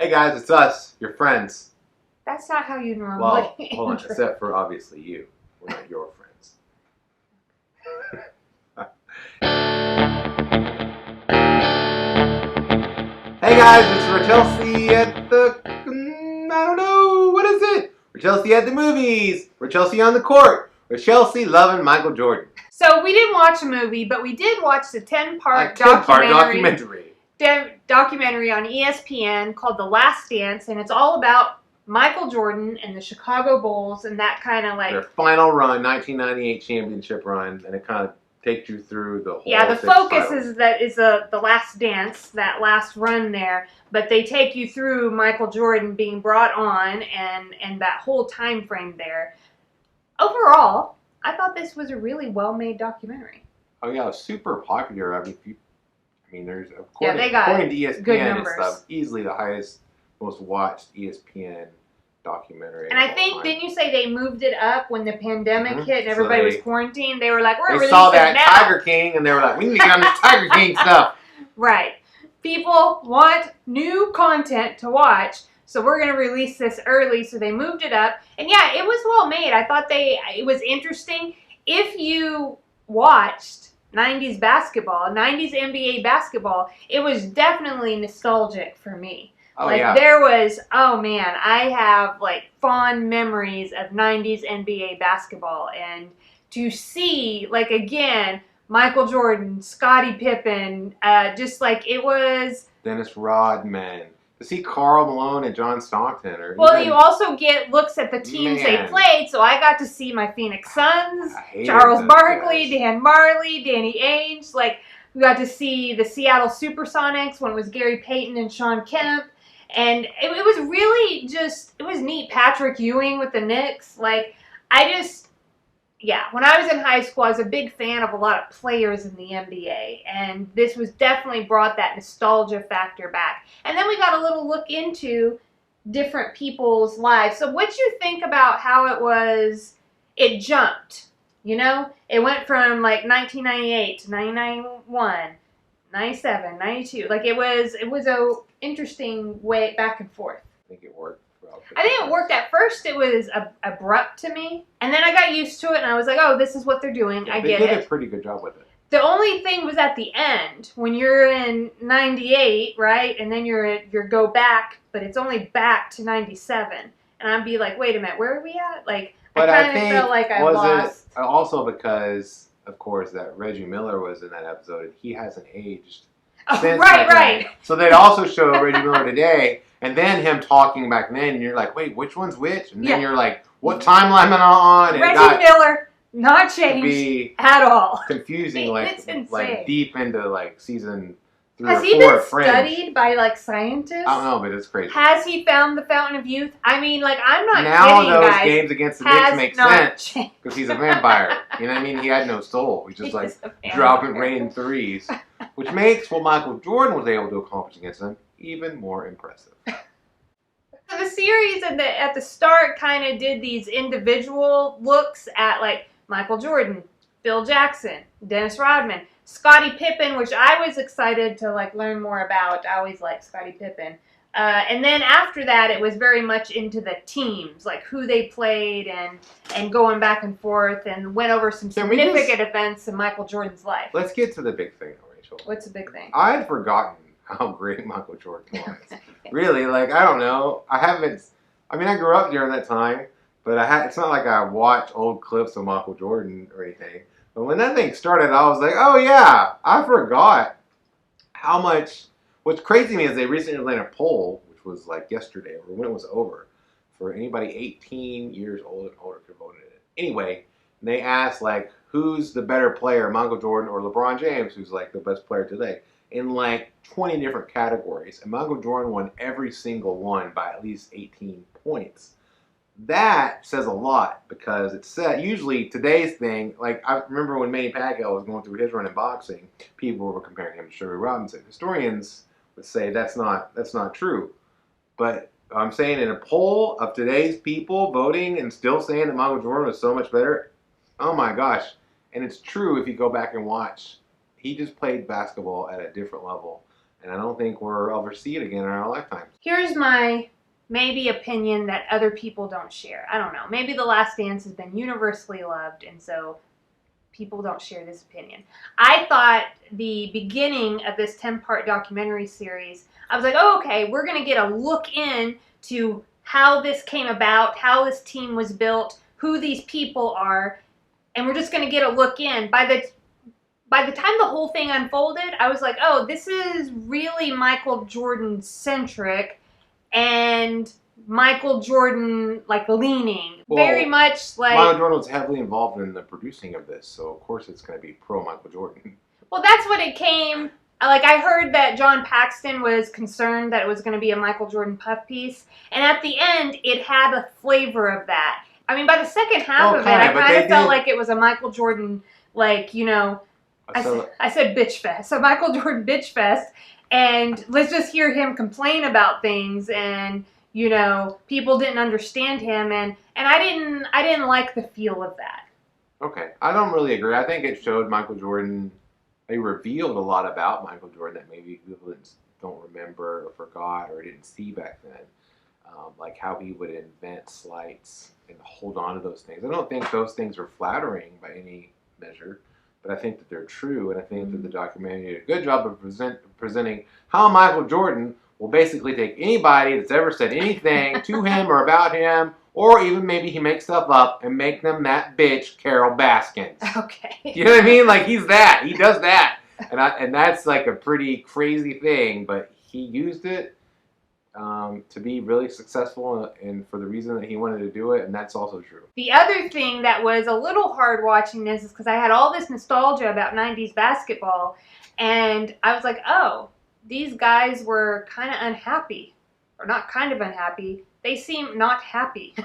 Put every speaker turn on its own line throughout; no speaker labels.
Hey guys, it's us, your friends.
That's not how you normally
Well, hold on,
intro.
except for obviously you. We're not your friends. Hey guys, it's Rachelsey at the... I don't know, what is it? Rachelsey at the movies. Rachelsey on the court. Rachelsey loving Michael Jordan.
So we didn't watch a movie, but we did watch the 10-part
documentary
on ESPN called The Last Dance, and it's all about Michael Jordan and the Chicago Bulls and that kind of like...
Their final run, 1998 championship run, and it kind of takes you through the whole...
Yeah, the focus is the Last Dance, that last run there, but they take you through Michael Jordan being brought on and that whole time frame there. Overall, I thought this was a really well-made documentary.
Oh yeah, super popular. I mean, there's
according to
ESPN,
good numbers.
It's easily the highest, most watched ESPN documentary.
And I think, didn't you say they moved it up when the pandemic hit and everybody was quarantined? They were like, we're releasing it now.
They saw that Tiger King and they were like, we need to get on this Tiger King stuff.
Right. People want new content to watch, so we're going to release this early, so they moved it up. And yeah, it was well made. I thought it was interesting. If you watched 90s basketball, 90s NBA basketball, it was definitely nostalgic for me.
Oh, yeah.
There was, oh man, I have like fond memories of 90s NBA basketball. And to see, like again, Michael Jordan, Scottie Pippen, just like it was...
Dennis Rodman. To see Karl Malone and John Stockton.
You also get looks at the teams they played. So I got to see my Phoenix Suns, Charles Barkley, Dan Marley, Danny Ainge. Like, we got to see the Seattle Supersonics when it was Gary Payton and Sean Kemp. And it was really just, it was neat. Patrick Ewing with the Knicks. Like, when I was in high school, I was a big fan of a lot of players in the NBA. And this was definitely brought that nostalgia factor back. And then we got a little look into different people's lives. So what you think about how it jumped, you know? It went from like 1998 to 1991, 97, 92. Like it was a interesting way back and forth.
I think it worked.
I think it worked at first. It was abrupt to me. And then I got used to it and I was like, oh, this is what they're doing.
Yeah,
I get it.
They did a pretty good job with it.
The only thing was at the end when you're in 98, right? And then you're go back, but it's only back to 97. And I'd be like, wait a minute, where are we at? Like,
but
I kind of felt like I lost.
It also because, of course, that Reggie Miller was in that episode and he hasn't aged.
Right.
So they'd also show Reggie Miller today, and then him talking back then, and you're like, wait, which one's which? And then you're like, what timeline am I on? And
Reggie Miller, not changed at all.
Confusing, like deep into like season 3
Has
or 4
he been
Fringe.
Studied by like scientists?
I don't know, but it's crazy.
Has he found the fountain of youth? I mean, like, I'm not
now
kidding,
those
guys.
Games against the Knicks make sense because he's a vampire. You know what I mean? He had no soul. He just like dropping rain threes, which makes what Michael Jordan was able to accomplish against them even more impressive.
The series at the start kind of did these individual looks at like Michael Jordan, Phil Jackson, Dennis Rodman, Scottie Pippen, which I was excited to like learn more about. I always liked Scottie Pippen. And then after that, it was very much into the teams, like who they played and going back and forth and went over some significant events in Michael Jordan's life.
Let's get to the big thing, Rachel.
What's the big thing?
I had forgotten how great Michael Jordan was. Really, like, I don't know. I grew up during that time, but it's not like I watched old clips of Michael Jordan or anything. But when that thing started, I was like, oh yeah, I forgot how much. What's crazy to me is they recently ran a poll, which was like yesterday, or when it was over, for anybody 18 years old and older could vote in it. Anyway, they asked, like, who's the better player, Michael Jordan or LeBron James, who's like the best player today, in like 20 different categories. And Michael Jordan won every single one by at least 18 points. That says a lot because it's said usually today's thing, like I remember when Manny Pacquiao was going through his run in boxing, people were comparing him to Sugar Ray Robinson. Historians would say that's not true. But I'm saying in a poll of today's people voting and still saying that Michael Jordan was so much better, oh my gosh. And it's true if you go back and watch. He just played basketball at a different level. And I don't think we'll ever see it again in our lifetimes.
Here's my maybe opinion that other people don't share. I don't know. Maybe The Last Dance has been universally loved, and so people don't share this opinion. I thought the beginning of this 10-part documentary series, I was like, oh, okay, we're going to get a look in to how this came about, how this team was built, who these people are, and we're just going to get a look in. By the time the whole thing unfolded, I was like, oh, this is really Michael Jordan centric and Michael Jordan like leaning.
Well,
very much like
Michael Jordan was heavily involved in the producing of this, so of course it's going to be pro Michael Jordan.
Well, that's what it came. Like, I heard that John Paxton was concerned that it was going to be a Michael Jordan puff piece, and at the end, it had a flavor of that. I mean, by the second half of it, I kind of felt like it was a Michael Jordan, like, you know, I said bitch fest. So Michael Jordan bitch fest, and let's just hear him complain about things, and you know, people didn't understand him, and I didn't like the feel of that.
Okay, I don't really agree. I think it showed Michael Jordan. They revealed a lot about Michael Jordan that maybe people don't remember or forgot or didn't see back then, like how he would invent slights and hold on to those things. I don't think those things are flattering by any measure. But I think that they're true, and I think that the documentary did a good job of presenting how Michael Jordan will basically take anybody that's ever said anything to him or about him, or even maybe he makes stuff up and make them that bitch Carol Baskins.
Okay.
You know what I mean? Like, he's that. He does that. And that's like a pretty crazy thing, but he used it to be really successful and for the reason that he wanted to do it, and that's also true.
The other thing that was a little hard watching this is because I had all this nostalgia about 90s basketball, and I was like, oh, these guys were kind of unhappy. Or not kind of unhappy. They seemed not happy.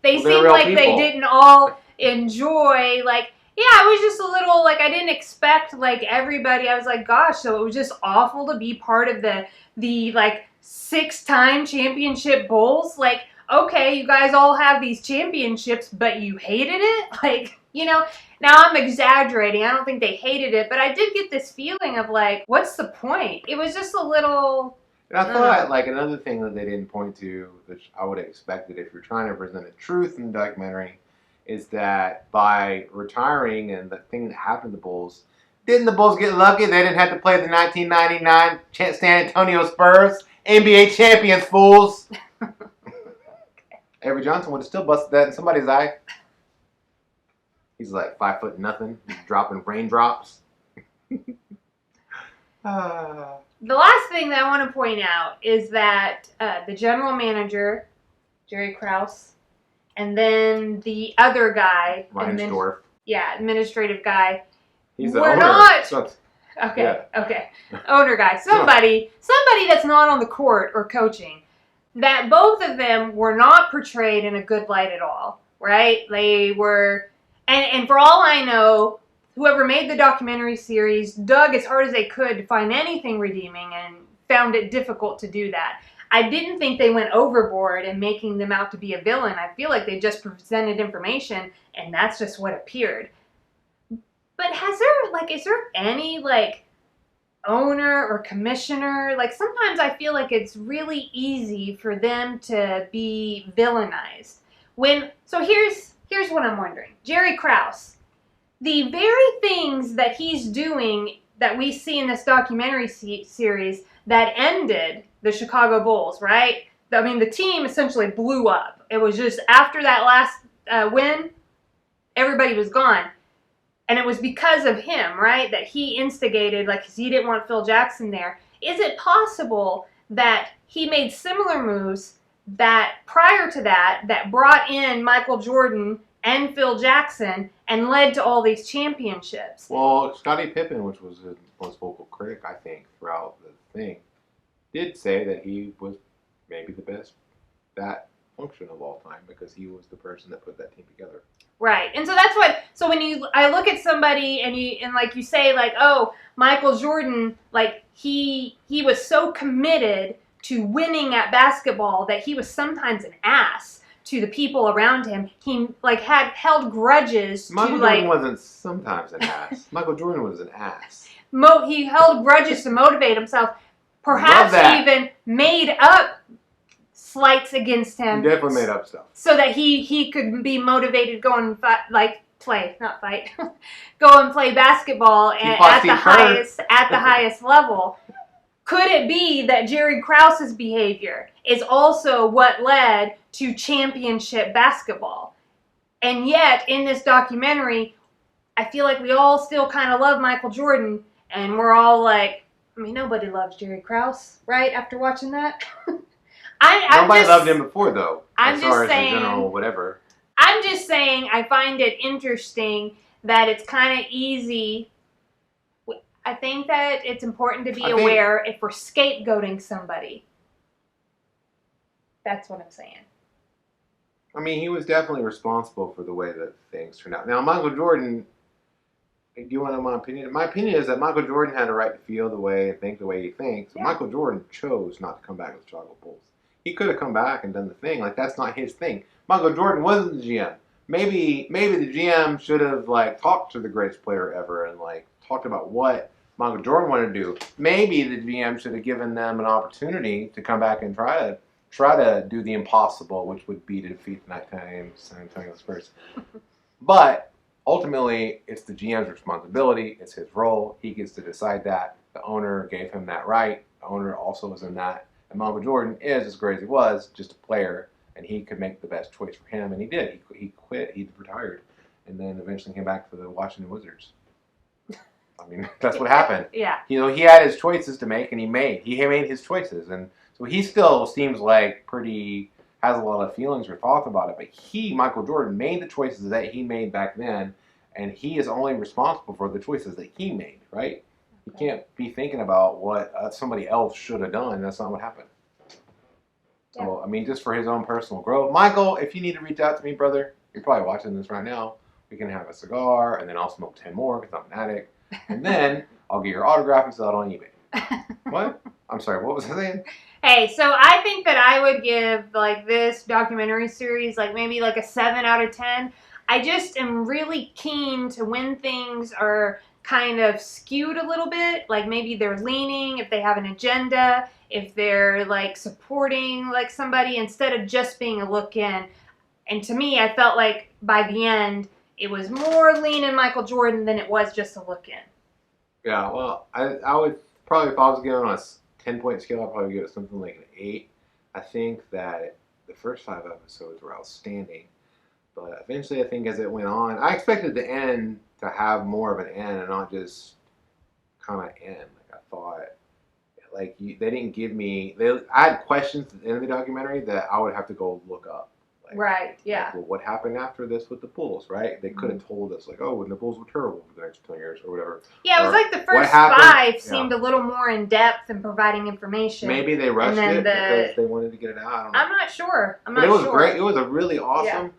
They seemed like people. They didn't all enjoy, like, yeah, I was just a little, like, I didn't expect, like, everybody. I was like, gosh, so it was just awful to be part of the like, 6-time championship Bulls. Like, okay, you guys all have these championships, but you hated it? Like, you know, now I'm exaggerating. I don't think they hated it, but I did get this feeling of, like, what's the point? It was just a little...
And I thought, like, another thing that they didn't point to, which I would have expected if you're trying to present a truth in the documentary, is that by retiring and the thing that happened to the Bulls, didn't the Bulls get lucky? They didn't have to play the 1999 San Antonio Spurs, NBA champions, fools. Avery Johnson would have still busted that in somebody's eye. He's like 5 foot nothing, dropping raindrops.
The last thing that I want to point out is that the general manager, Jerry Krause, and then the other guy,
Reinsdorf.
Yeah, administrative guy.
He's the owner.
Okay. Owner guy. Somebody that's not on the court or coaching. That both of them were not portrayed in a good light at all, right? They were, and for all I know, whoever made the documentary series dug as hard as they could to find anything redeeming and found it difficult to do that. I didn't think they went overboard in making them out to be a villain. I feel like they just presented information, and that's just what appeared. But is there any, like, owner or commissioner? Like, sometimes I feel like it's really easy for them to be villainized. So here's what I'm wondering. Jerry Krause, the very things that he's doing that we see in this documentary series that ended the Chicago Bulls, right? I mean, the team essentially blew up. It was just after that last win, everybody was gone. And it was because of him, right, that he instigated, like, because he didn't want Phil Jackson there. Is it possible that he made similar moves that prior to that brought in Michael Jordan and Phil Jackson and led to all these championships?
Well, Scottie Pippen, which was his most vocal critic, I think, throughout the thing, did say that he was maybe the best that function of all time because he was the person that put that team together.
Right. And so that's what, so when I look at somebody and like you say, like, oh, Michael Jordan, like, he was so committed to winning at basketball that he was sometimes an ass to the people around him. He, like, had held grudges
Michael
to,
Jordan
like...
wasn't sometimes an ass. Michael Jordan was an ass.
He held grudges to motivate himself perhaps even made up slights against him.
He definitely made up stuff.
So that he could be motivated to go and go and play basketball at the highest level. Could it be that Jerry Krause's behavior is also what led to championship basketball? And yet, in this documentary, I feel like we all still kind of love Michael Jordan, and we're all like, I mean, nobody loves Jerry Krause, right? After watching that,
nobody loved him before, though.
I'm
as
just
far
saying,
as the general whatever.
I'm just saying, I find it interesting that it's kind of easy. I think that it's important to be aware if we're scapegoating somebody. That's what I'm saying.
I mean, he was definitely responsible for the way that things turned out. Now, Michael Jordan, do you want to know my opinion? My opinion is that Michael Jordan had a right to feel the way and think the way he thinks. Yeah. Michael Jordan chose not to come back with the Chicago Bulls. He could have come back and done the thing. Like, that's not his thing. Michael Jordan wasn't the GM. Maybe the GM should have, talked to the greatest player ever and, talked about what Michael Jordan wanted to do. Maybe the GM should have given them an opportunity to come back and try to do the impossible, which would be to defeat the nighttime San Antonio Spurs. But ultimately, it's the GM's responsibility. It's his role. He gets to decide that. The owner gave him that right. The owner also was in that. And Michael Jordan is, as great as he was, just a player, and he could make the best choice for him, and he did. He quit. He retired, and then eventually came back for the Washington Wizards. I mean, that's what happened.
Yeah.
He had his choices to make, and he made his choices, and so he still seems like has a lot of feelings or thoughts about it. But Michael Jordan, made the choices that he made back then, and he is only responsible for the choices that he made. Right? You can't be thinking about what somebody else should have done. That's not what happened. Yeah. So, I mean, just for his own personal growth. Michael, if you need to reach out to me, brother, you're probably watching this right now. We can have a cigar, and then I'll smoke 10 more because I'm an addict. And then I'll get your autograph and sell it on eBay. What? I'm sorry, what was I saying?
Hey, so I think that I would give, this documentary series, maybe a 7 out of 10. I just am really keen to when things are kind of skewed a little bit, maybe they're leaning, if they have an agenda, if they're supporting somebody instead of just being a look in. And to me, I felt like by the end it was more leaning Michael Jordan than it was just a look in.
Yeah, well, I would probably, if I was giving on a 10-point scale, I'd probably give it something like an 8. I think that the first 5 episodes were outstanding. But eventually, I think as it went on, I expected the end to have more of an end and not just kind of end. I thought, they didn't give me. I had questions at the end of the documentary that I would have to go look up.
Right. Yeah.
Well, what happened after this with the Bulls? Right? They could have told us when the Bulls were terrible for the next 10 years or whatever.
Yeah, it was the first 5 seemed a little more in depth and providing information.
Maybe they rushed it because they wanted to get it out. I don't know.
I'm not sure.
But it was great. It was a really awesome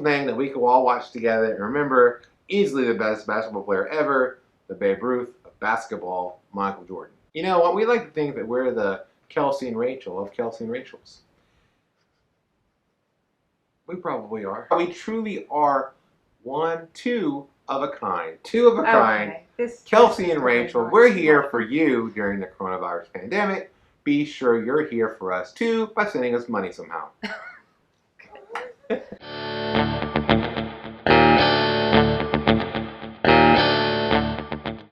thing that we could all watch together and remember. Easily the best basketball player ever, the Babe Ruth of basketball, Michael Jordan. You know what? We like to think that we're the Kelsey and Rachel of Kelsey and Rachels. We probably are. We truly are two of a kind. Kelsey and Rachel, we're here for you during the coronavirus pandemic. Be sure you're here for us too by sending us money somehow.